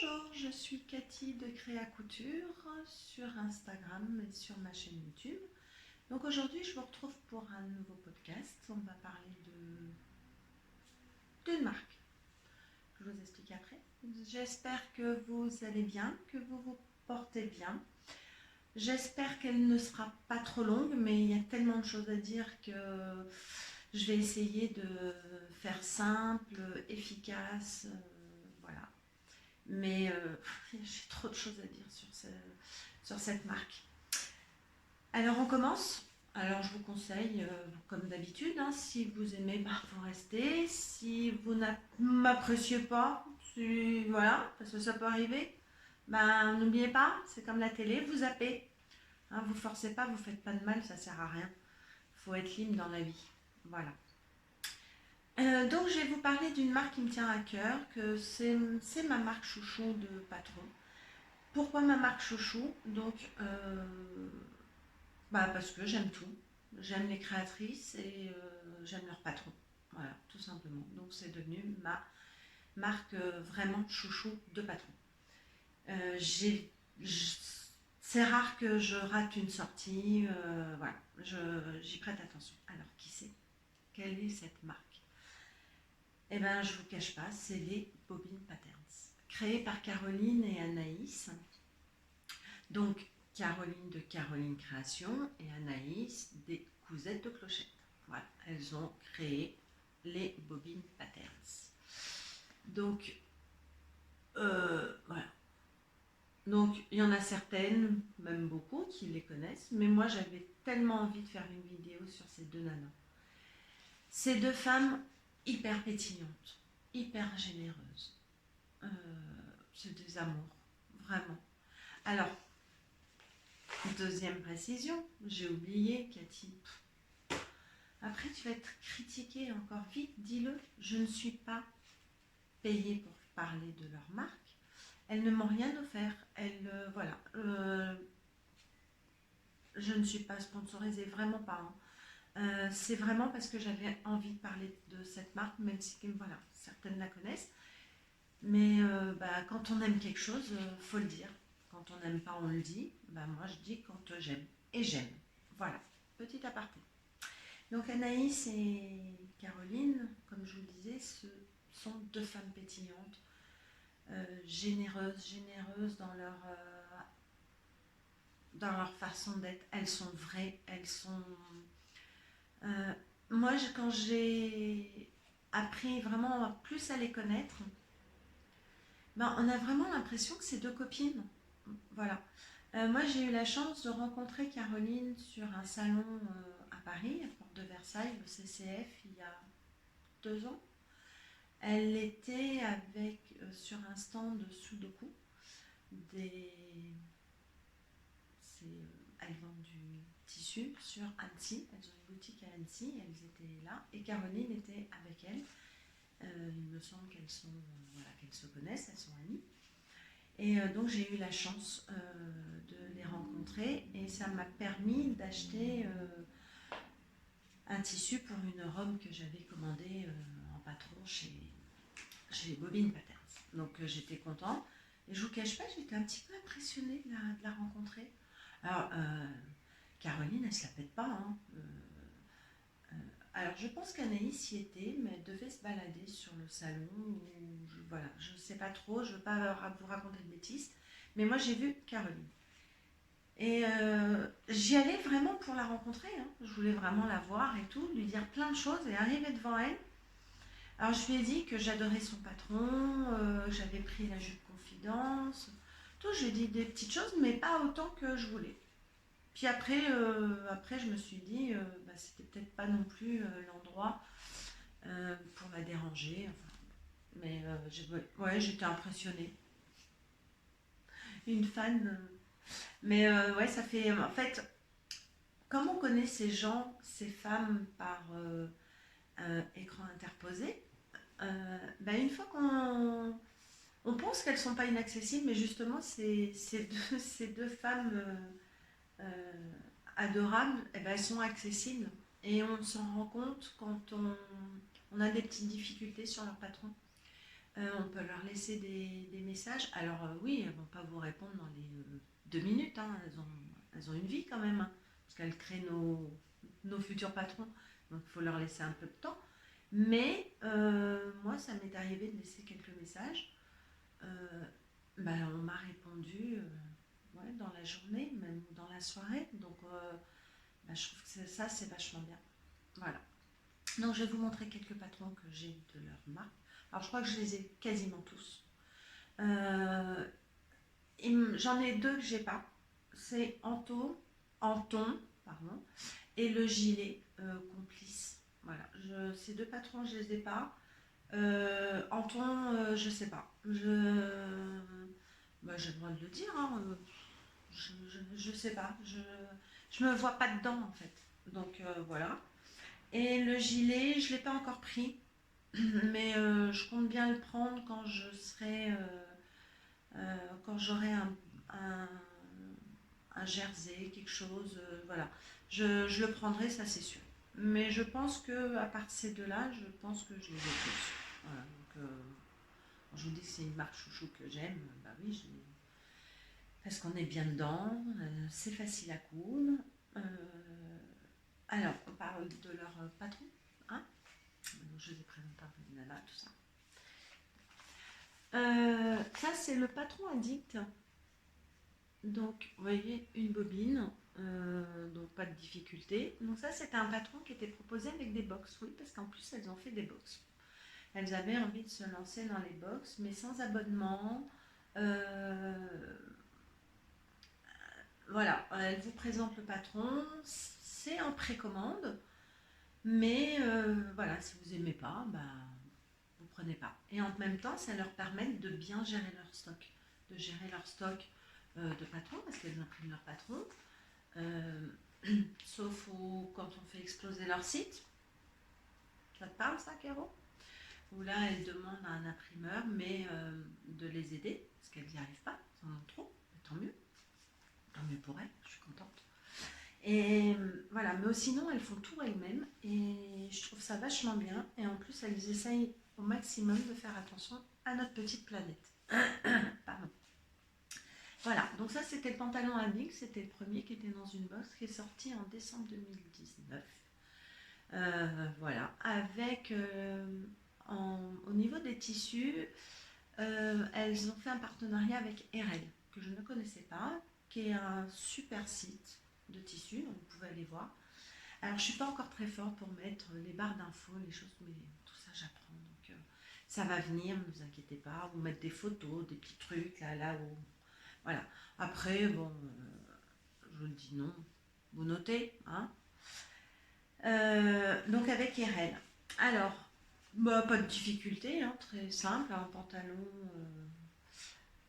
Bonjour, je suis Cathy de Créa Couture sur Instagram et sur ma chaîne YouTube. Donc aujourd'hui, je vous retrouve pour un nouveau podcast. On va parler d'une marque. Je vous explique après. J'espère que vous allez bien, que vous vous portez bien. J'espère qu'elle ne sera pas trop longue, mais il y a tellement de choses à dire que je vais essayer de faire simple, efficace, voilà. Mais j'ai trop de choses à dire sur cette marque. Alors on commence. Alors je vous conseille, comme d'habitude, hein, si vous aimez, vous restez. Si vous ne m'appréciez pas, voilà, parce que ça peut arriver, n'oubliez pas, c'est comme la télé, vous zappez. Hein, vous forcez pas, vous faites pas de mal, ça sert à rien. Il faut être libre dans la vie. Voilà. Donc je vais vous parler d'une marque qui me tient à cœur, que c'est ma marque chouchou de patron. Pourquoi ma marque chouchou? Donc, parce que j'aime tout. J'aime les créatrices et j'aime leur patron. Voilà, tout simplement. Donc, c'est devenu ma marque vraiment chouchou de patron. C'est rare que je rate une sortie. Voilà, j'y prête attention. Alors, qui c'est? Quelle est cette marque? Eh bien, je ne vous cache pas, c'est les Bobbin Patterns. Créées par Caroline et Anaïs. Donc, Caroline de Caroline Création et Anaïs des Cousettes de Clochette. Voilà, elles ont créé les Bobbin Patterns. Donc, voilà. Donc, il y en a certaines, même beaucoup, qui les connaissent, mais moi, j'avais tellement envie de faire une vidéo sur ces deux nanas. Ces deux femmes hyper pétillantes, hyper généreuses. C'est des amours, vraiment. Alors, deuxième précision, j'ai oublié, Cathy. Après, tu vas être critiquée encore vite, dis-le. Je ne suis pas payée pour parler de leur marque. Elles ne m'ont rien offert. Voilà. Je ne suis pas sponsorisée, vraiment pas. Hein. C'est vraiment parce que j'avais envie de parler de cette marque, même si voilà, certaines la connaissent. Mais quand on aime quelque chose, faut le dire. Quand on n'aime pas, on le dit. Moi, je dis quand j'aime. Et j'aime. Voilà, petit aparté. Donc Anaïs et Caroline, comme je vous le disais, ce sont deux femmes pétillantes, généreuses dans leur façon d'être. Elles sont vraies, elles sont... moi, quand j'ai appris vraiment plus à les connaître, on a vraiment l'impression que c'est deux copines. Voilà. Moi, j'ai eu la chance de rencontrer Caroline sur un salon à Paris, à Porte de Versailles, au CCF, il y a 2 ans. Elle était sur un stand de Sudoku. Elles vendent du tissu sur Annecy. Elles ont une boutique à Annecy. Elles étaient là. Et Caroline était avec elles. Il me semble qu'elles se connaissent, elles sont amies. Et donc j'ai eu la chance de les rencontrer et ça m'a permis d'acheter un tissu pour une robe que j'avais commandée en patron chez Bobbin Patterns. Donc j'étais contente et je vous cache pas, j'étais un petit peu impressionnée de la rencontrer. Alors Caroline, elle se la pète pas. Hein. Alors je pense qu'Anaïs y était, mais elle devait se balader sur le salon. Voilà, je ne sais pas trop, je ne veux pas vous raconter de bêtises, mais moi j'ai vu Caroline. Et j'y allais vraiment pour la rencontrer. Hein. Je voulais vraiment la voir et tout, lui dire plein de choses et arriver devant elle. Alors je lui ai dit que j'adorais son patron, j'avais pris la jupe confidence, tout. Je lui ai dit des petites choses, mais pas autant que je voulais. Puis après, je me suis dit, c'était peut-être pas non plus l'endroit pour la déranger. Enfin, mais j'étais impressionnée. Une fan. Mais ouais, ça fait. En fait, comme on connaît ces gens, ces femmes par écran interposé, une fois on pense qu'elles sont pas inaccessibles, mais justement, ces deux femmes adorables, elles sont accessibles. Et on s'en rend compte quand on a des petites difficultés sur leur patron. On peut leur laisser des messages. Alors oui, elles ne vont pas vous répondre dans les 2 minutes, hein. Elles ont une vie quand même, hein, parce qu'elles créent nos futurs patrons, donc il faut leur laisser un peu de temps. Mais moi, ça m'est arrivé de laisser quelques messages. On m'a répondu ouais, dans la journée, même dans la soirée. Donc je trouve que ça, c'est vachement bien. Voilà. Donc je vais vous montrer quelques patrons que j'ai de leur marque. Alors je crois que je les ai quasiment tous. J'en ai deux que j'ai pas. C'est Anton, pardon, et le gilet complice. Voilà. Ces deux patrons, je les ai pas. Anton, je sais pas. J'ai le droit de le dire. Hein. Je sais pas. Je me vois pas dedans en fait. Donc voilà. Et le gilet, je l'ai pas encore pris, mais je compte bien le prendre quand je serai, quand j'aurai un jersey, quelque chose. Voilà. Je le prendrai, ça c'est sûr. Mais je pense que à part ces deux-là, je pense que je les ai tous. Voilà. Donc, quand je vous dis que c'est une marque chouchou que j'aime, bah oui, parce qu'on est bien dedans, c'est facile à coudre. Alors, on parle de leur patron, hein. Donc, je les ai présentés un peu de nana, tout ça. Ça, c'est le patron addict. Donc, vous voyez, une bobine, donc pas de difficulté. Donc ça, c'était un patron qui était proposé avec des box, oui, parce qu'en plus, elles ont fait des box. Elles avaient envie de se lancer dans les box, mais sans abonnement. Voilà, elle vous présente le patron, c'est en précommande, mais voilà, si vous n'aimez pas, bah, vous prenez pas. Et en même temps, ça leur permet de bien gérer leur stock, de gérer leur stock de patron, parce qu'elles impriment leur patron, sauf quand on fait exploser leur site. Ça te parle ça, Caro? Où là, elles demandent à un imprimeur, mais de les aider, parce qu'elles n'y arrivent pas, elles en ont trop, tant mieux pour elles, je suis contente. Et voilà, mais sinon elles font tout elles-mêmes et je trouve ça vachement bien. Et en plus, elles essayent au maximum de faire attention à notre petite planète. Pardon. Voilà, donc ça c'était le pantalon à Big, c'était le premier qui était dans une box qui est sorti en décembre 2019. Voilà, avec au niveau des tissus, elles ont fait un partenariat avec RL, que je ne connaissais pas, qui est un super site de tissus, donc vous pouvez aller voir. Alors je ne suis pas encore très forte pour mettre les barres d'infos, les choses, mais tout ça j'apprends, donc ça va venir, ne vous inquiétez pas, vous mettre des photos, des petits trucs, là où... Voilà. Après, bon, je le dis non, vous notez, hein. Donc avec RL. Alors, pas de difficulté, hein, très simple, un pantalon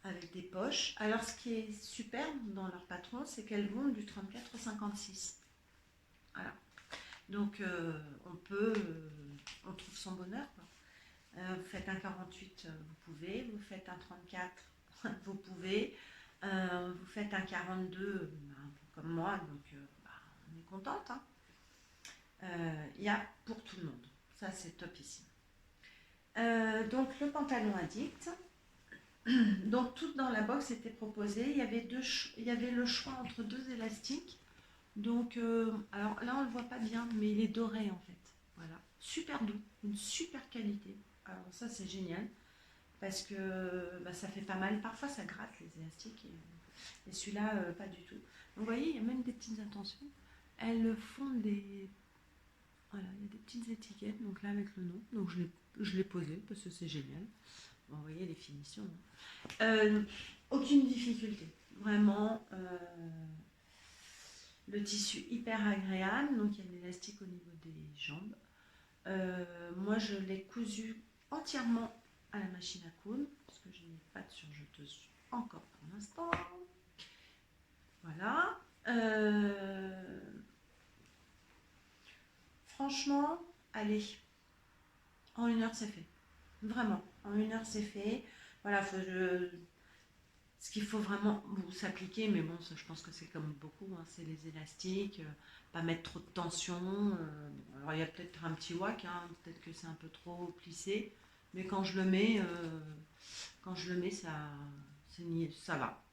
avec des poches. Alors ce qui est super dans leur patron, c'est qu'elles vont du 34 au 56. Voilà. Donc on trouve son bonheur, quoi. Vous faites un 48, vous pouvez. Vous faites un 34, vous pouvez. Vous faites un 42, un peu comme moi, donc on est contente, hein. Y a pour tout le monde. Ça, c'est top ici. Donc le pantalon addict. Donc tout dans la box était proposé. Il y avait le choix entre deux élastiques. Donc alors là on le voit pas bien, mais il est doré en fait. Voilà, super doux, une super qualité. Alors ça c'est génial parce que ça fait pas mal. Parfois ça gratte les élastiques et celui-là pas du tout. Donc vous voyez, il y a même des petites intentions. Elles font des... Voilà, il y a des petites étiquettes, donc là avec le nom. Donc je l'ai posé parce que c'est génial. Bon, vous voyez les finitions. Aucune difficulté. Vraiment, le tissu hyper agréable. Donc il y a l'élastique au niveau des jambes. Moi je l'ai cousu entièrement à la machine à coudre parce que je n'ai pas de surjeteuse encore pour l'instant. Voilà. Franchement, allez, en 1 heure c'est fait. Vraiment, en 1 heure c'est fait. Voilà, ce qu'il faut vraiment s'appliquer, mais bon, ça, je pense que c'est comme beaucoup, hein, c'est les élastiques, pas mettre trop de tension. Alors il y a peut-être un petit wack, hein, peut-être que c'est un peu trop plissé, Mais quand je le mets, ça va.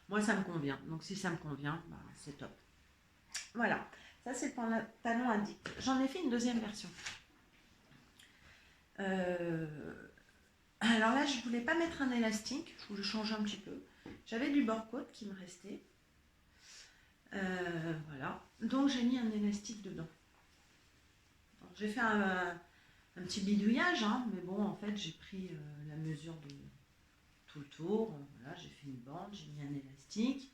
Moi, ça me convient. Donc, si ça me convient, bah, c'est top. Voilà. Ça, c'est le pantalon Addict. J'en ai fait une deuxième version. Alors là, je voulais pas mettre un élastique. Je voulais changer un petit peu. J'avais du bord-côte qui me restait. Voilà. Donc, j'ai mis un élastique dedans. J'ai fait un petit bidouillage, hein, mais bon, en fait, j'ai pris la mesure de tout le tour. Voilà, j'ai fait une bande, j'ai mis un élastique.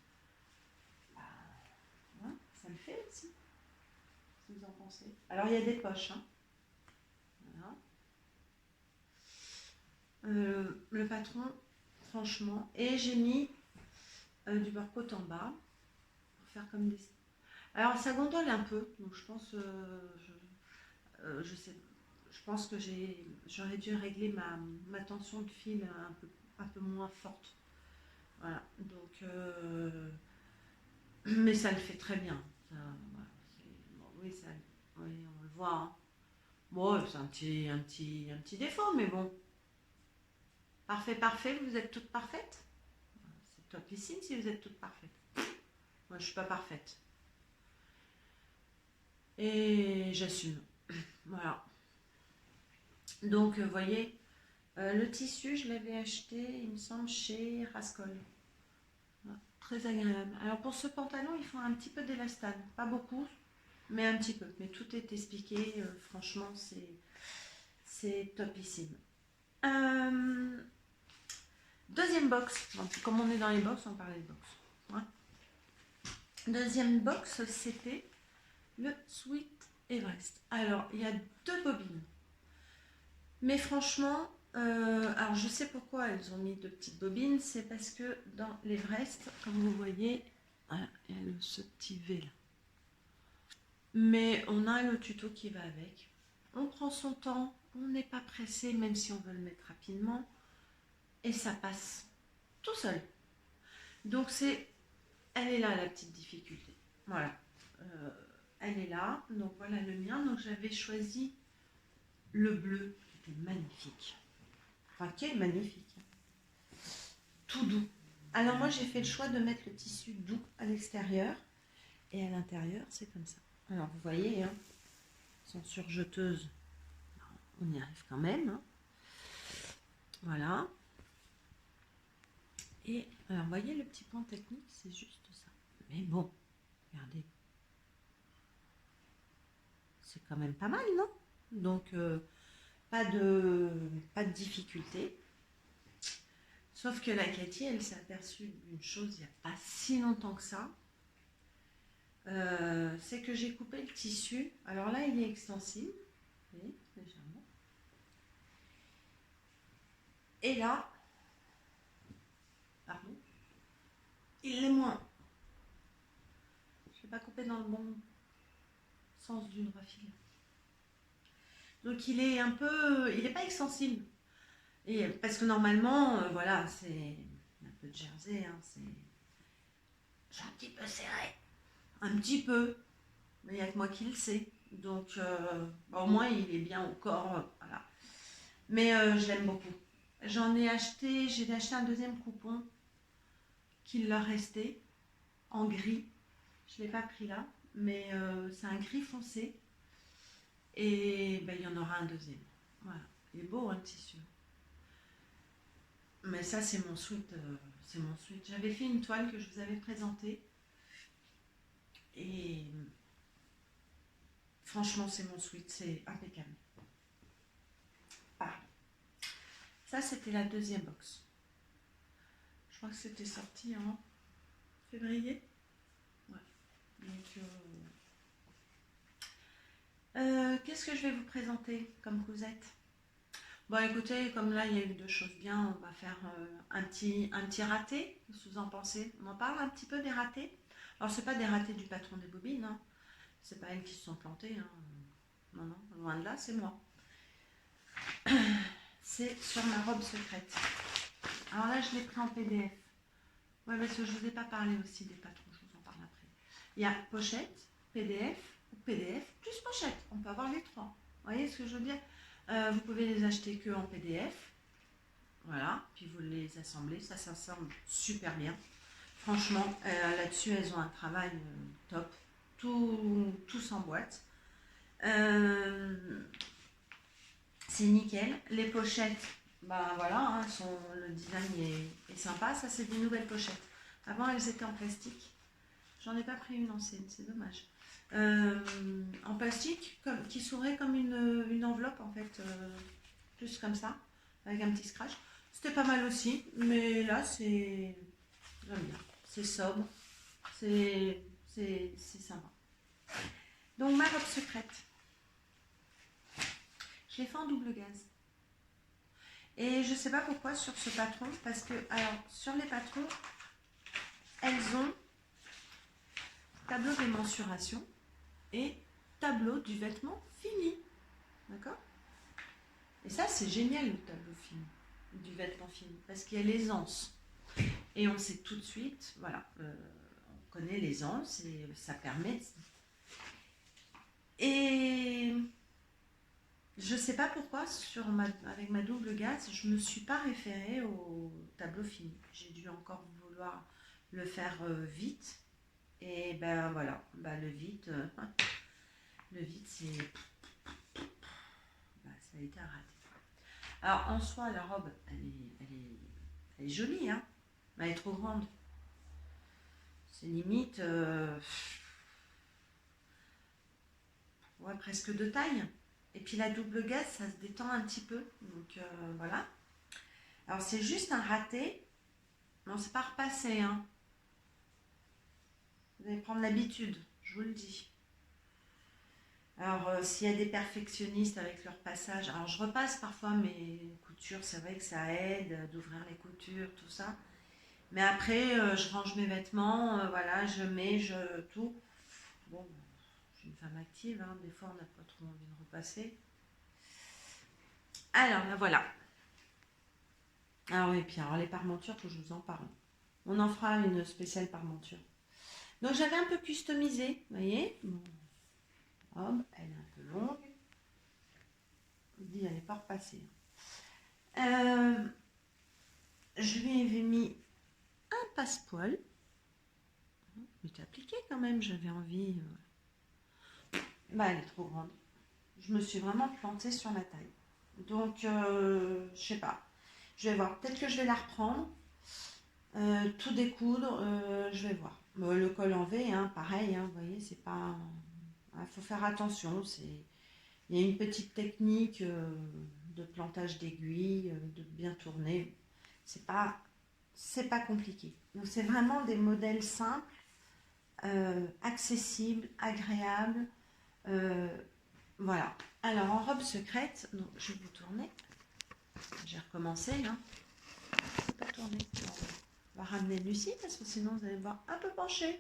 Voilà, ça le fait aussi. Qu'est-ce que vous en pensez? Alors, il y a des poches. Hein. Voilà. Le patron, franchement. Et j'ai mis du bord-côte en bas pour faire comme des. Alors, ça gondole un peu, donc je pense, je pense que j'aurais dû régler ma tension de fil un peu moins forte. Voilà, donc, mais ça le fait très bien. Ça, voilà, bon, oui, oui, on le voit. Hein. Bon, c'est un petit défaut, mais bon. Parfait, parfait, vous êtes toutes parfaites. C'est topissime si vous êtes toutes parfaites. Moi, je suis pas parfaite. Et j'assume. Voilà. Donc, vous voyez, le tissu, je l'avais acheté, il me semble, chez Rascol. Voilà, très agréable. Alors, pour ce pantalon, il faut un petit peu d'élastane. Pas beaucoup, mais un petit peu. Mais tout est expliqué. Franchement, c'est topissime. Deuxième box. Donc, comme on est dans les box, on parlait de box. Ouais. Deuxième box, c'était le Sweet Everest. Alors, il y a 2 bobines. Mais franchement, alors je sais pourquoi elles ont mis 2 petites bobines. C'est parce que dans l'Everest, comme vous voyez, voilà, il y a ce petit V là. Mais on a le tuto qui va avec. On prend son temps, on n'est pas pressé, même si on veut le mettre rapidement. Et ça passe tout seul. Donc elle est là la petite difficulté. Voilà. Elle est là. Donc voilà le mien. Donc j'avais choisi le bleu qui était magnifique. Enfin, qui est magnifique. Tout doux. Alors moi j'ai fait le choix de mettre le tissu doux à l'extérieur. Et à l'intérieur, c'est comme ça. Alors vous voyez, hein, sans surjeteuse, on y arrive quand même. Hein. Voilà. Et alors vous voyez le petit point technique, c'est juste ça. Mais bon, regardez. C'est quand même pas mal, non? Donc pas de difficulté. Sauf que la Cathy, elle s'est aperçue d'une chose il n'y a pas si longtemps que ça. C'est que j'ai coupé le tissu. Alors là, il est extensible. Vous voyez, légèrement. Et là, pardon, il l'est moins. Je ne l'ai pas coupé dans le bon sens du droit fil. Donc il est un peu, il n'est pas extensible. Et parce que normalement, voilà, c'est un peu de jersey, hein, c'est un petit peu serré, un petit peu, mais il n'y a que moi qui le sais. Donc au moins il est bien au corps, voilà. Mais je l'aime beaucoup. J'ai acheté un deuxième coupon qui leur restait en gris. Je ne l'ai pas pris là, mais c'est un gris foncé. Et ben, il y en aura un deuxième. Voilà. Il est beau, hein, le tissu. Mais ça, c'est mon sweat. J'avais fait une toile que je vous avais présentée. Et franchement, c'est mon sweat. C'est impeccable. Ah. Ça, c'était la deuxième box. Je crois que c'était sorti en février. Ouais. Donc, qu'est-ce que je vais vous présenter comme cousette? Bon, écoutez, comme là, il y a eu 2 choses bien, on va faire un petit raté. Qu'est-ce que vous en pensez? On en parle un petit peu des ratés? Alors, c'est pas des ratés du patron des bobines, hein. C'est pas elles qui se sont plantées. Hein. Non, non, loin de là, c'est moi. C'est sur ma robe secrète. Alors là, je l'ai pris en PDF. Ouais, parce que je vous ai pas parlé aussi des patrons, je vous en parle après. Il y a pochette, PDF ou PDF plus pochette. On peut avoir les 3. Vous voyez ce que je veux dire? Vous pouvez les acheter que en PDF. Voilà, puis vous les assemblez, ça s'assemble super bien. Franchement, là-dessus, elles ont un travail top. Tout s'emboîte. C'est nickel. Les pochettes, bah voilà, hein, le design est sympa. Ça, c'est des nouvelles pochettes. Avant, elles étaient en plastique. J'en ai pas pris une ancienne, c'est dommage. En plastique, qui s'ouvrait comme une enveloppe, en fait, plus comme ça, avec un petit scratch. C'était pas mal aussi, mais là, c'est... J'aime bien. C'est sobre, c'est sympa. Donc, ma robe secrète, je l'ai fait en double gaz. Et je sais pas pourquoi sur ce patron, parce que, alors, sur les patrons, elles ont tableau des mensurations et tableau du vêtement fini. D'accord? Et ça, c'est génial, le tableau fini, du vêtement fini, parce qu'il y a l'aisance. Et on sait tout de suite, voilà, on connaît l'aisance et ça permet... Et je sais pas pourquoi, avec ma double gaz, je me suis pas référée au tableau fini. J'ai dû encore vouloir le faire vite. Et ben voilà, le vite, c'est... ça a été un raté. Alors en soi, la robe, elle est jolie, hein, mais elle est trop grande. C'est limite, ouais, presque de taille. Et puis la double gaz, ça se détend un petit peu. Donc voilà. Alors c'est juste un raté. Non, c'est pas repassé, hein. Vous allez prendre l'habitude, je vous le dis. Alors s'il y a des perfectionnistes avec leur passage, alors je repasse parfois mes coutures, c'est vrai que ça aide d'ouvrir les coutures, tout ça. Mais après, je range mes vêtements, voilà, tout. Bon, je suis une femme active, hein, des fois on n'a pas trop envie de repasser. Alors, là voilà. Ah oui, et puis alors les parmentures, faut que je vous en parle. On en fera une spéciale parmenture. Donc j'avais un peu customisé, vous voyez. Mon robe, elle est un peu longue. Je dis, elle n'est pas repassée. Je lui avais mis un passepoil. Il était appliqué quand même, j'avais envie. Elle est trop grande. Je me suis vraiment plantée sur la taille. Donc, je sais pas. Je vais voir. Peut-être que je vais la reprendre. Tout découdre, je vais voir. Le col en V, hein, pareil, hein, vous voyez, c'est pas... Il faut faire attention. Il y a une petite technique de plantage d'aiguilles, de bien tourner. C'est pas compliqué. Donc, c'est vraiment des modèles simples, accessibles, agréables. Voilà. Alors, en robe secrète, donc, je vais vous tourner. J'ai recommencé, hein. Je peux pas tourner. On va ramener Lucie parce que sinon vous allez me voir un peu penchée.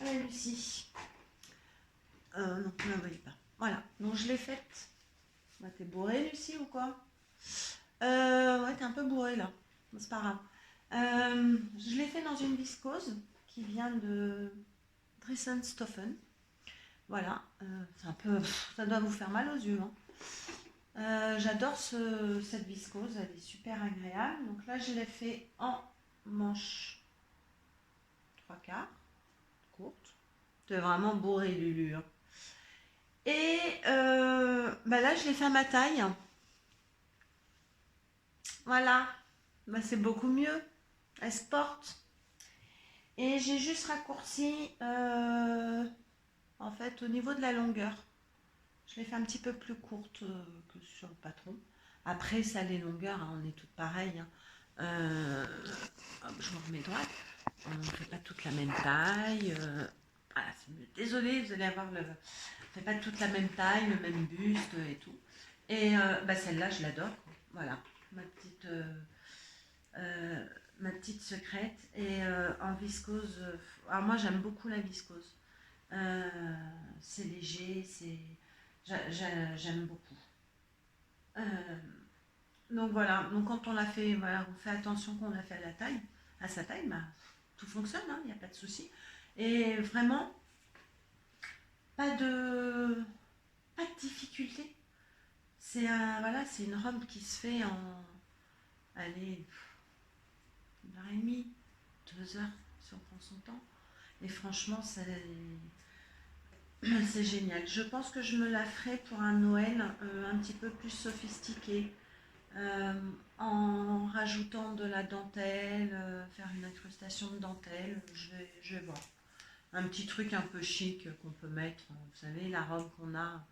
Allez Lucie. Non, vous ne la voyez pas. Voilà, donc je l'ai faite. Bah, t'es bourrée Lucie ou quoi? Ouais, t'es un peu bourrée là. C'est pas grave. Je l'ai fait dans une viscose qui vient de Dressenstoffen. Voilà, c'est un peu... ça doit vous faire mal aux yeux. Hein. J'adore cette viscose, elle est super agréable. Donc là, je l'ai fait en manche 3/4, courte. C'est vraiment bourré, Lulu. Hein. Et là, je l'ai fait à ma taille. Voilà, c'est beaucoup mieux. Elle se porte. Et j'ai juste raccourci, en fait, au niveau de la longueur. Je l'ai fait un petit peu plus courte que sur le patron. Après, ça, les longueurs, hein, on est toutes pareilles. Hein. Je me remets droite. On ne fait pas toute la même taille. Voilà, désolée, vous allez avoir le... On ne fait pas toute la même taille, le même buste et tout. Et celle-là, je l'adore. Voilà, ma petite secrète. Et en viscose... alors moi, j'aime beaucoup la viscose. C'est léger, j'aime beaucoup. Donc voilà, donc quand on l'a fait, voilà, on fait attention qu'on l'a fait à sa taille, tout fonctionne, il n'y a pas de souci. Et vraiment, pas de difficulté. voilà, c'est une robe qui se fait en, allez, 1h30, 2 heures si on prend son temps. Et franchement, c'est génial. Je pense que je me la ferai pour un Noël un petit peu plus sophistiqué, euh, en rajoutant de la dentelle, faire une incrustation de dentelle. Je vais voir. Un petit truc un peu chic qu'on peut mettre, vous savez, la robe qu'on a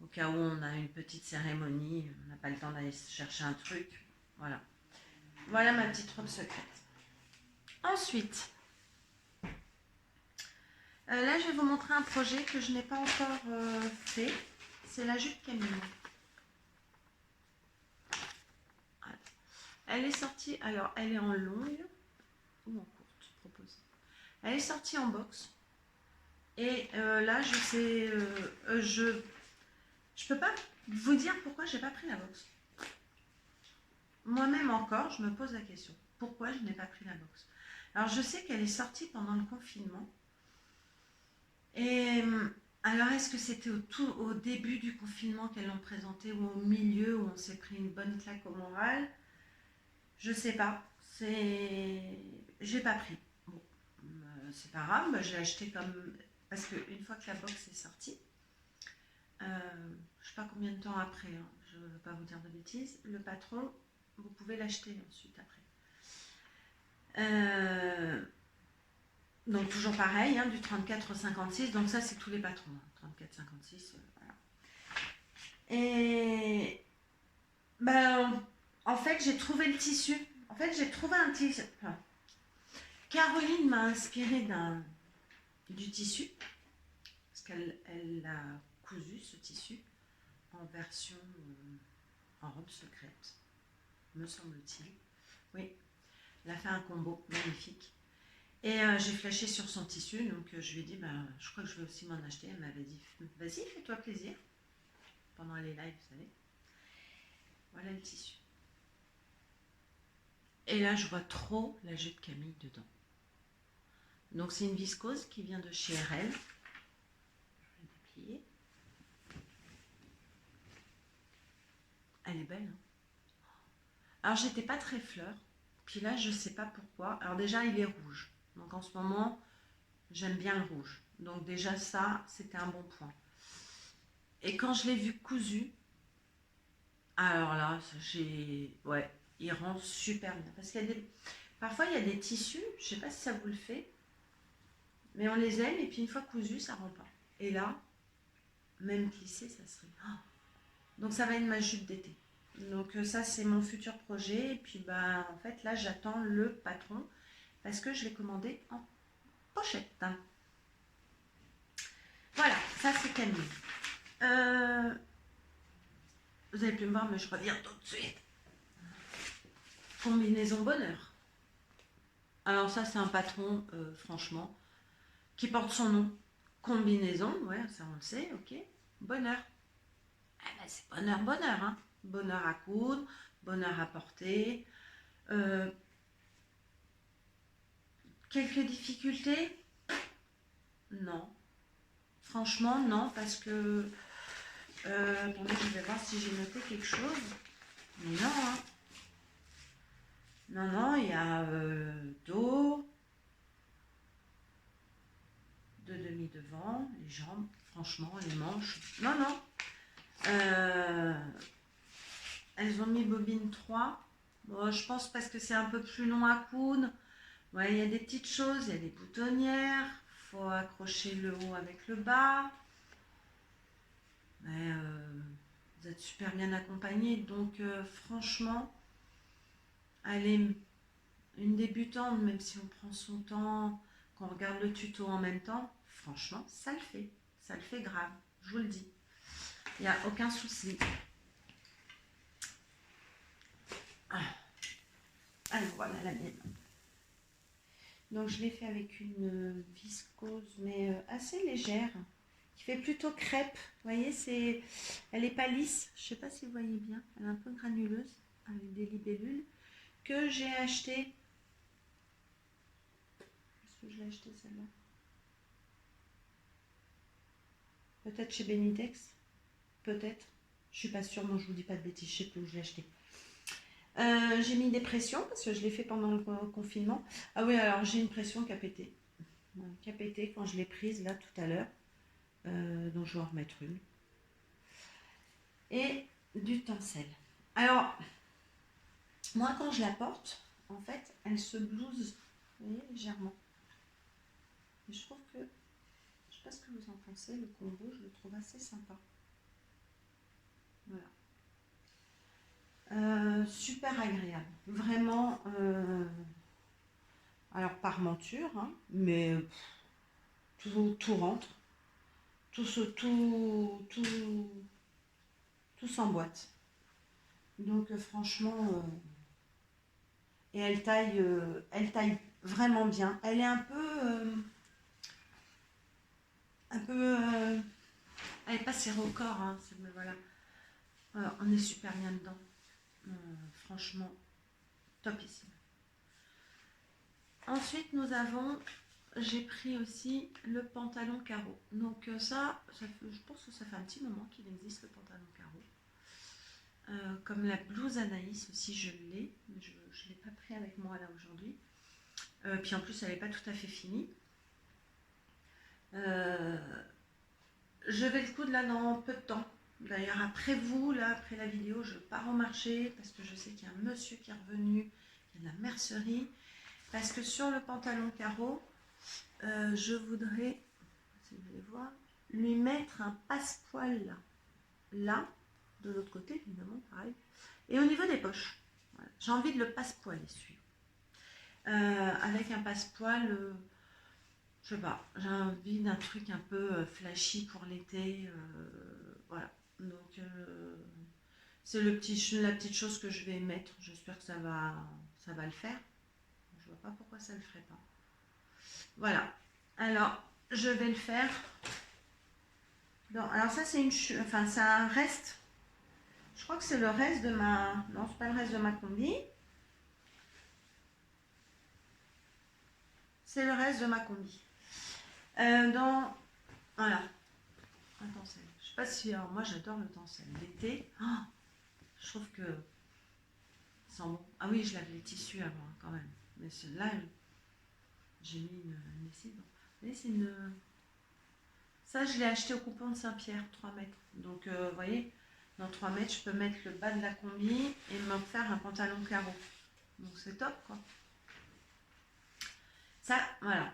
au cas où on a une petite cérémonie, on n'a pas le temps d'aller chercher un truc. Voilà. Voilà ma petite robe secrète. Ensuite, là je vais vous montrer un projet que je n'ai pas encore fait. C'est la jupe Camille. Voilà. Elle est sortie, alors elle est en longue ou en courte, proposée. Elle est sortie en box. Et là je sais, je peux pas vous dire pourquoi j'ai pas pris la box. Moi-même encore, je me pose la question. Pourquoi je n'ai pas pris la box? Alors je sais qu'elle est sortie pendant le confinement. Et alors est-ce que c'était au début du confinement qu'elles l'ont présentée ou au milieu où on s'est pris une bonne claque au moral? Je sais pas. J'ai pas pris. Bon, c'est pas grave, je l'ai acheté comme... Parce qu'une fois que la box est sortie, je sais pas combien de temps après, hein, je ne veux pas vous dire de bêtises, le patron, vous pouvez l'acheter ensuite après. Donc toujours pareil, hein, du 34 au 56, donc ça c'est tous les patrons, hein, 34, 56, voilà. Et ben, en fait j'ai trouvé le tissu, en fait j'ai trouvé un tissu, enfin, Caroline m'a inspiré du tissu, parce qu'elle a cousu ce tissu en version en robe secrète, me semble-t-il. Oui, elle a fait un combo magnifique. Et j'ai flashé sur son tissu, donc je lui ai dit, je crois que je vais aussi m'en acheter. Elle m'avait dit, vas-y, fais-toi plaisir. Pendant les lives, vous savez. Voilà le tissu. Et là, je vois trop la jupe Camille dedans. Donc c'est une viscose qui vient de chez RL. Je vais déplier. Elle est belle, hein. Alors j'étais pas très fleur. Puis là, je sais pas pourquoi. Alors déjà, il est rouge. Donc en ce moment, j'aime bien le rouge. Donc déjà ça, c'était un bon point. Et quand je l'ai vu cousu, alors là, ouais, il rend super bien. Parce qu'il y a parfois, il y a des tissus, je sais pas si ça vous le fait, mais on les aime et puis une fois cousu, ça rend pas. Et là, même plissé, ça serait... Oh. Donc ça va être ma jupe d'été. Donc ça, c'est mon futur projet. Et puis, en fait, là, j'attends le patron parce que je l'ai commandé en pochette. Voilà, ça, c'est Camille. Vous avez pu me voir, mais je reviens tout de suite. Combinaison bonheur. Alors ça, c'est un patron, franchement, qui porte son nom. Combinaison, ouais, ça on le sait, ok. Bonheur. C'est bonheur, bonheur, hein. Bonheur à coudre, bonheur à porter. Quelques difficultés? Non. Franchement, non, parce que... attendez, je vais voir si j'ai noté quelque chose. Mais non, hein. Non, il y a dos, de demi devant, les jambes, franchement, les manches. Non. Elles ont mis bobine 3. Bon, je pense parce que c'est un peu plus long à coudre. Ouais, il y a des petites choses, il y a des boutonnières. Il faut accrocher le haut avec le bas. Mais vous êtes super bien accompagnés. Donc franchement, allez, une débutante, même si on prend son temps, qu'on regarde le tuto en même temps, franchement, ça le fait. Ça le fait grave, je vous le dis. Il n'y a aucun souci. Alors voilà la mienne. Donc je l'ai fait avec une viscose, mais assez légère, qui fait plutôt crêpe. Vous voyez, elle n'est pas lisse. Je ne sais pas si vous voyez bien. Elle est un peu granuleuse, avec des libellules, que j'ai acheté. Est-ce que je l'ai acheté celle-là? Peut-être chez Benitex. Peut-être. Je suis pas sûre, non, je vous dis pas de bêtises, je sais plus où je l'ai acheté. J'ai mis des pressions parce que je l'ai fait pendant le confinement. Ah oui, alors j'ai une pression qui a pété. Qui a pété quand je l'ai prise là tout à l'heure. Donc je vais en remettre une. Et du tencel. Alors, moi quand je la porte, en fait, elle se blouse, vous voyez, légèrement. Et je trouve que, je sais pas ce que vous en pensez, le combo, je le trouve assez sympa. Voilà. Super agréable. Vraiment, alors par monture, hein, mais tout rentre. Tout s'emboîte. Donc franchement, et elle taille vraiment bien. Elle est un peu, elle est pas serrée au corps, hein, mais voilà. On est super bien dedans. Franchement, topissime. Ensuite, j'ai pris aussi le pantalon carreau. Donc je pense que ça fait un petit moment qu'il existe le pantalon carreau. Comme la blouse Anaïs aussi, je l'ai, mais je ne l'ai pas pris avec moi là aujourd'hui. Puis en plus, elle n'est pas tout à fait finie. Je vais le coudre là dans peu de temps. D'ailleurs, après vous, là, après la vidéo, je pars au marché parce que je sais qu'il y a un monsieur qui est revenu, il y a de la mercerie. Parce que sur le pantalon carreau, je voudrais, si vous allez voir, lui mettre un passepoil là, de l'autre côté, évidemment, pareil. Et au niveau des poches, voilà. J'ai envie de le passepoiler celui-là. Avec un passepoil, je sais pas, j'ai envie d'un truc un peu flashy pour l'été. Voilà. Donc, c'est la petite chose que je vais mettre. J'espère que ça va le faire. Je vois pas pourquoi ça le ferait pas. Voilà. Alors, je vais le faire. Alors ça, c'est c'est un reste. Je crois que c'est le reste de ma... Non, c'est pas le reste de ma combi. C'est le reste de ma combi. Voilà. Un tencel. Je sais pas si... Alors moi, j'adore le tencel. L'été, je trouve que... Sent bon. Ah oui, je lave les tissus avant, quand même. Mais là, j'ai mis une lessive. Vous voyez, c'est une... Ça, je l'ai acheté au coupon de Saint-Pierre, 3 mètres. Donc, vous voyez, dans 3 mètres, je peux mettre le bas de la combi et me faire un pantalon carreau. Donc, c'est top, quoi. Ça, voilà.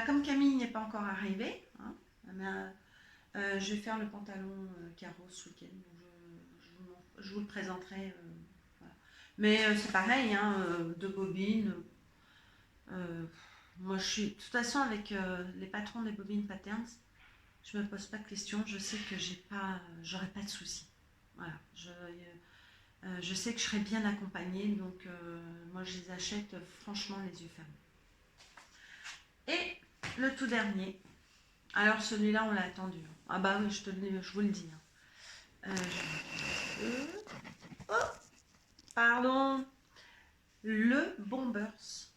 Comme Camille n'est pas encore arrivée, hein, je vais faire le pantalon carreau ce week-end. Je vous le présenterai. Voilà. Mais c'est pareil, hein, 2 bobines. Moi, je suis... De toute façon, avec les patrons des bobines Patterns, je me pose pas de questions. Je sais que j'aurai pas de soucis. Voilà. Je sais que je serai bien accompagnée. Donc, moi, je les achète franchement les yeux fermés. Et le tout dernier. Alors, celui-là, on l'a attendu. Ah bah oui, je vous le dis. Oh, pardon. Le Bombers.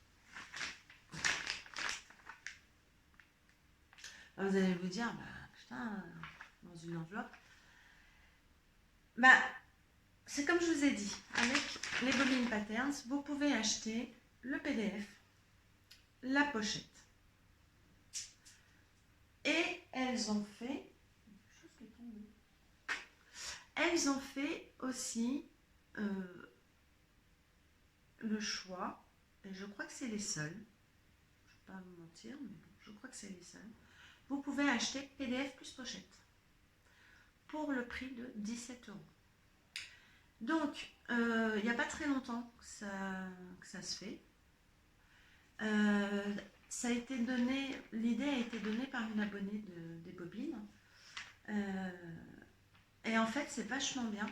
Vous allez vous dire, putain, dans une enveloppe. C'est comme je vous ai dit, avec les bobines Patterns, vous pouvez acheter le PDF, la pochette. Et elles ont fait aussi le choix, et je crois que c'est les seuls, je ne vais pas vous mentir, mais bon, je crois que c'est les seuls. Vous pouvez acheter PDF plus pochette pour le prix de 17 €. Donc, il n'y a pas très longtemps que ça se fait. Ça a été donné, l'idée a été donnée par une abonnée des bobines. Et en fait, c'est vachement bien.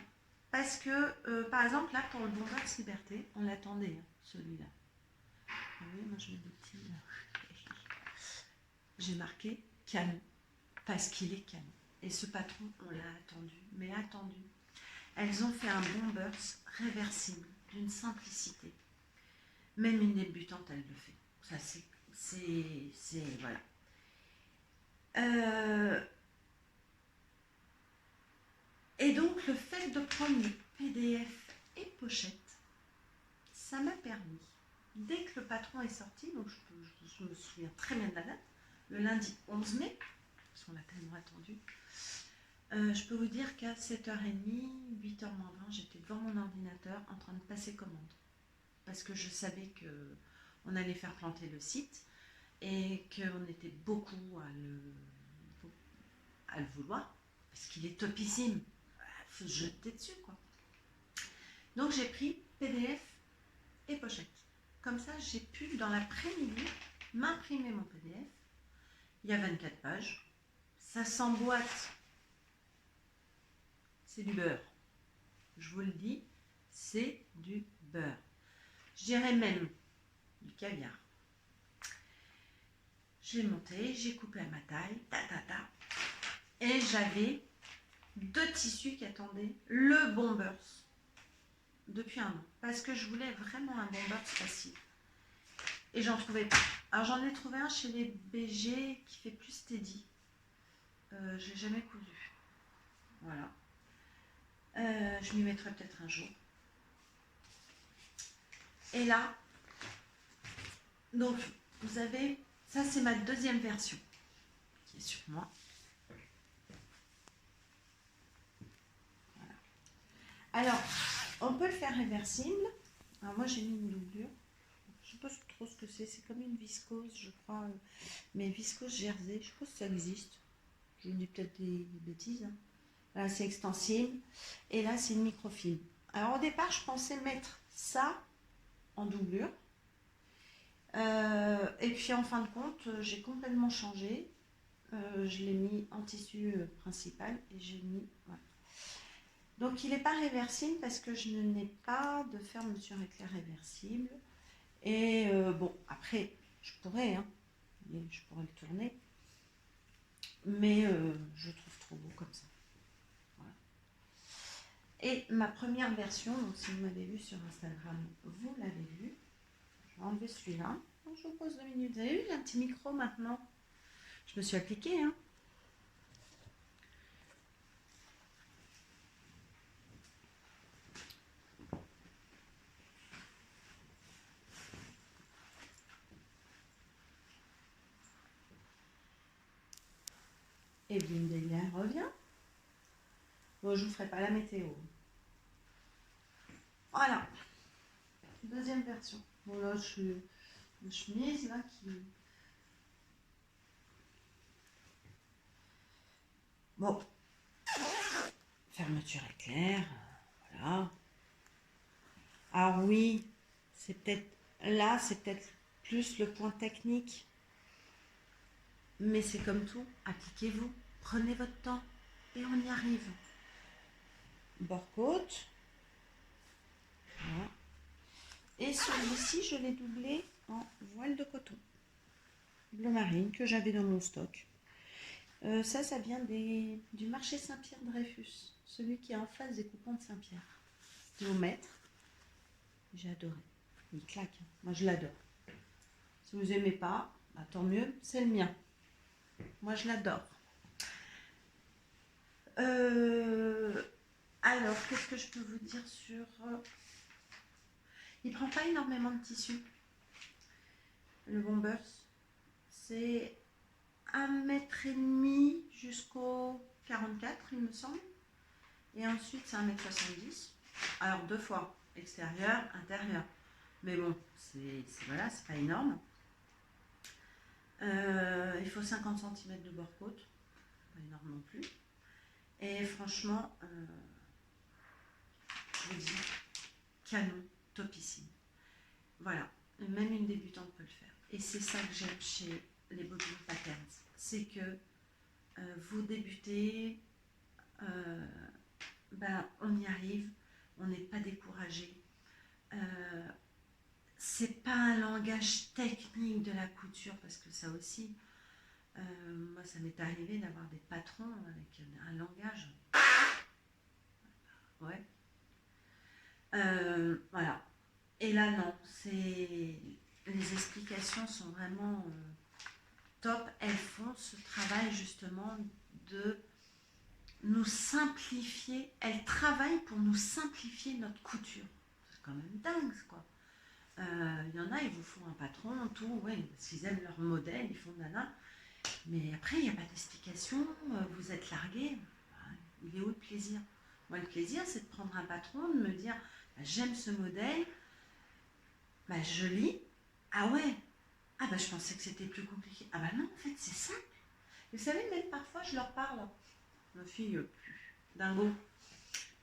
Parce que, par exemple, là, pour le Bombers Liberté, on l'attendait, celui-là. Vous voyez, moi, je mets des petits... J'ai marqué canon, parce qu'il est canon. Et ce patron, on l'a attendu, mais attendu. Elles ont fait un Bombers réversible, d'une simplicité. Même une débutante, elle le fait. Ça, c'est voilà. Et donc, le fait de prendre le PDF et pochette, ça m'a permis, dès que le patron est sorti, donc je me souviens très bien de la date, le lundi 11 mai, parce qu'on l'a tellement attendu, je peux vous dire qu'à 7h30, 8h moins 20, j'étais devant mon ordinateur en train de passer commande. Parce que je savais qu'on allait faire planter le site et qu'on était beaucoup à le vouloir, parce qu'il est topissime. Il faut se jeter dessus, quoi. Donc j'ai pris PDF et pochette. Comme ça, j'ai pu, dans l'après-midi, m'imprimer mon PDF. Il y a 24 pages. Ça s'emboîte. C'est du beurre. Je vous le dis, c'est du beurre. Je dirais même du caviar. Je l'ai monté, j'ai coupé à ma taille, et j'avais 2 tissus qui attendaient le bombers depuis un an, parce que je voulais vraiment un bombers facile. Et j'en trouvais pas. Alors j'en ai trouvé un chez les BG qui fait plus steady. Je l'ai jamais cousu. Voilà. Je m'y mettrai peut-être un jour. Et là, donc vous avez, ça c'est ma deuxième version qui est sur moi. Voilà. Alors, on peut le faire réversible. Alors moi j'ai mis une doublure. Je sais pas trop ce que c'est comme une viscose, je crois, mais viscose jersey, je crois que ça existe. Je vous dis peut-être des bêtises. Hein. Là, c'est extensible. Et là, c'est une microfilm. Alors, au départ, je pensais mettre ça en doublure. Et puis, en fin de compte, j'ai complètement changé. Je l'ai mis en tissu principal et j'ai mis... Voilà. Donc, il n'est pas réversible parce que je n'ai pas de fermeture éclair réversible. Et bon, après, je pourrais le tourner. Mais je le trouve trop beau comme ça. Et ma première version, donc si vous m'avez vu sur Instagram, vous l'avez vu. Je vais enlever celui-là. Je vous pose 2 minutes. Vous avez vu, un petit micro maintenant. Je me suis appliquée. Hein. Et Blindelia revient. Bon, je ne vous ferai pas la météo. Voilà. Deuxième version. Bon, là, une chemise là qui... Bon. Fermeture éclair. Voilà. Alors oui, c'est peut-être... Là, c'est peut-être plus le point technique. Mais c'est comme tout. Appliquez-vous. Prenez votre temps. Et on y arrive. Bord-côte. Voilà. Et celui-ci, je l'ai doublé en voile de coton. Bleu marine que j'avais dans mon stock. Ça vient du marché Saint-Pierre-Dreyfus. Celui qui est en face des coupons de Saint-Pierre. C'était au mètre. J'ai adoré. Il claque. Moi, je l'adore. Si vous n'aimez pas, bah, tant mieux, c'est le mien. Moi, je l'adore. Alors, qu'est-ce que je peux vous dire sur... Il ne prend pas énormément de tissu. Le Bombers. C'est 1,5 m jusqu'au 44, il me semble. Et ensuite, c'est 1,70 m. Alors, 2 fois. Extérieur, intérieur. Mais bon, voilà, c'est pas énorme. Il faut 50 cm de bord-côte. Pas énorme non plus. Et franchement, je vous dis, canon, topissime. Voilà, même une débutante peut le faire. Et c'est ça que j'aime chez les Bobine Patterns. C'est que vous débutez, on y arrive, on n'est pas découragé. C'est pas un langage technique de la couture, parce que ça aussi, moi ça m'est arrivé d'avoir des patrons avec un langage. Ouais. Voilà. Et là, non, les explications sont vraiment top. Elles font ce travail justement nous simplifier, elle travaille pour nous simplifier notre couture. C'est quand même dingue, quoi. Il y en a, ils vous font un patron, tout, ouais, parce qu'ils aiment leur modèle, ils font nana. Mais après, il n'y a pas d'explication, vous êtes largué. Il est où le plaisir? Moi, le plaisir, c'est de prendre un patron, de me dire, bah, j'aime ce modèle, bah, je lis, ah ouais, ah bah je pensais que c'était plus compliqué. Ah bah non, en fait, c'est simple. Vous savez, même parfois, je leur parle. Ma fille, dingo.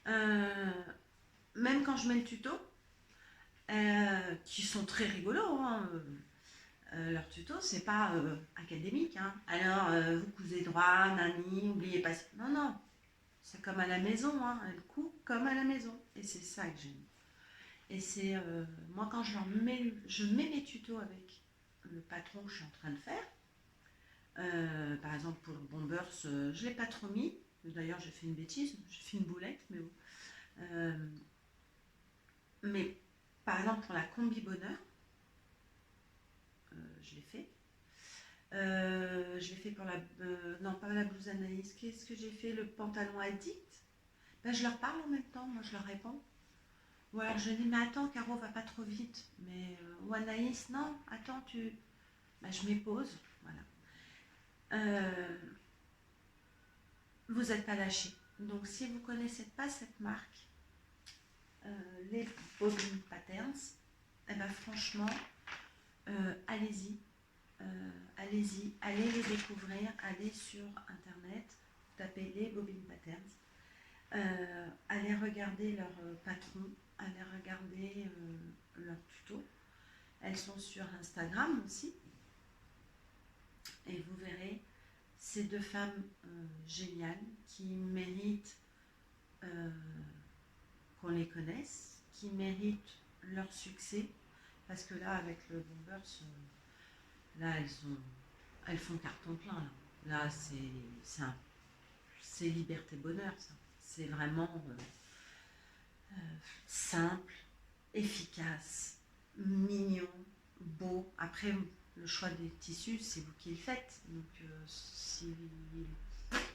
Même quand je mets le tuto, qui sont très rigolos, hein, leur tuto, c'est pas académique. Hein. Alors, vous cousez droit, nani, n'oubliez pas. Non, non, c'est comme à la maison. Hein. Elle coud comme à la maison. Et c'est ça que j'aime. Et c'est, moi, quand je mets mes tutos avec le patron que je suis en train de faire, par exemple, pour le Bombers, je ne l'ai pas trop mis. D'ailleurs, j'ai fait une bêtise, j'ai fait une boulette, mais bon. Mais par exemple, pour la combi bonheur, je l'ai fait. Je l'ai fait pour la. Non, pas la blouse Anaïs. Qu'est-ce que j'ai fait? Le pantalon addict. Ben, je leur parle en même temps, moi je leur réponds. Ou alors je dis, mais attends, Caro, va pas trop vite. Mais, ou Anaïs, non, attends, tu. Ben, je m'épose. Voilà. Vous n'êtes pas lâchés. Donc, si vous ne connaissez pas cette marque, les Bobbin Patterns, eh ben, franchement, allez-y. Allez-y, allez les découvrir, allez sur internet, tapez les Bobbin Patterns, allez regarder leur patron, allez regarder leurs tutos. Elles sont sur Instagram aussi. Et vous verrez ces deux femmes géniales qui méritent qu'on les connaisse, qui méritent leur succès. Parce que là, avec le Bombers, là, elles font carton plein. Là c'est liberté bonheur, ça. C'est vraiment simple, efficace, mignon, beau. Après, le choix des tissus, c'est vous qui le faites. Donc, si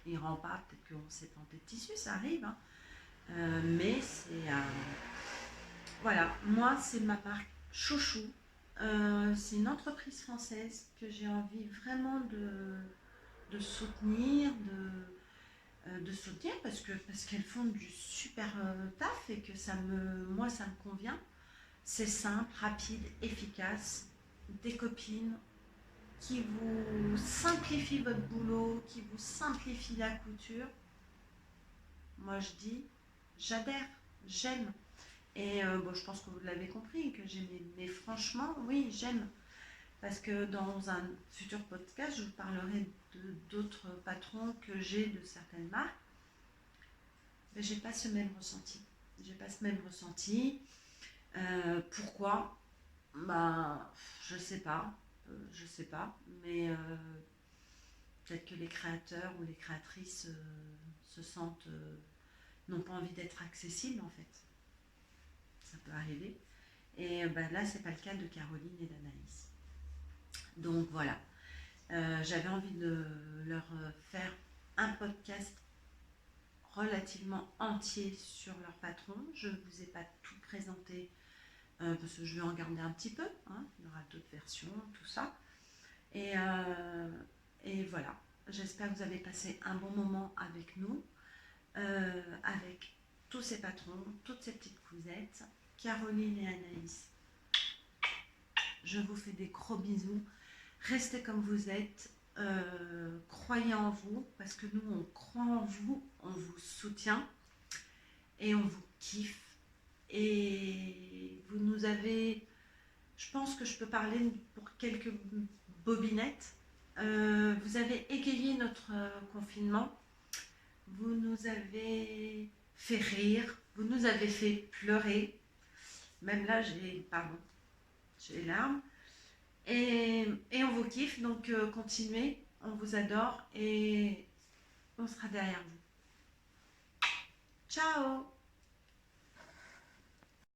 il ne rend pas, peut-être qu'on s'est tenté de tissu, ça arrive. Hein. Mais c'est... voilà, moi, c'est ma marque chouchou. C'est une entreprise française que j'ai envie vraiment de soutenir, de soutenir parce qu'elles font du super taf et que moi ça me convient. C'est simple, rapide, efficace, des copines qui vous simplifient votre boulot, qui vous simplifient la couture. Moi je dis, j'adhère, j'aime. Et bon, je pense que vous l'avez compris, que j'aime, mais franchement, oui, j'aime. Parce que dans un futur podcast, je vous parlerai d'autres patrons que j'ai de certaines marques. Mais j'ai pas ce même ressenti. J'ai pas ce même ressenti. Pourquoi? Bah, je sais pas. Mais peut-être que les créateurs ou les créatrices se sentent n'ont pas envie d'être accessibles en fait. Ça peut arriver. Et là, c'est pas le cas de Caroline et d'Anaïs. Donc voilà. J'avais envie de leur faire un podcast relativement entier sur leur patron. Je ne vous ai pas tout présenté parce que je vais en garder un petit peu. Hein. Il y aura d'autres versions, tout ça. Et voilà. J'espère que vous avez passé un bon moment avec nous, avec tous ces patrons, toutes ces petites cousettes, Caroline et Anaïs. Je vous fais des gros bisous. Restez comme vous êtes. Croyez en vous, parce que nous, on croit en vous, on vous soutient et on vous kiffe. Et vous nous avez... Je pense que je peux parler pour quelques bobinettes. Vous avez égayé notre confinement. Vous nous avez fait rire. Vous nous avez fait pleurer. Même là, j'ai les larmes. Et on vous kiffe, donc continuez. On vous adore et on sera derrière vous. Ciao!